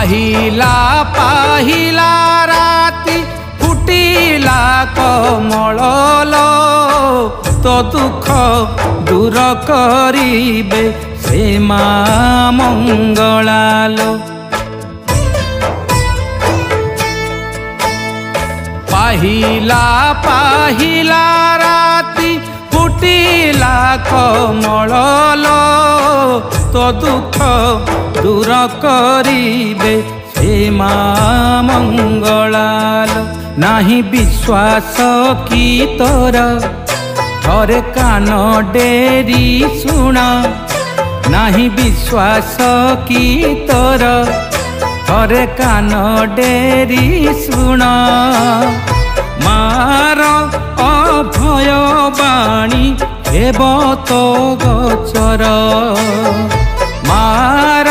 पाहिला पाहिला राती फुटिला कमलो तो दुख दूर करिबे से माँ मंगलालो। पाहिला पाहिला राती फुटिला कमलो तो दुख दूर करिबे से माँ मंगलालो। नाही विश्वास की तोर थरे कान डेरी सुण, नाही विश्वास की तोर थरे कान डेरी सुण। मार अभय बाणी हेब तो गोचर, मार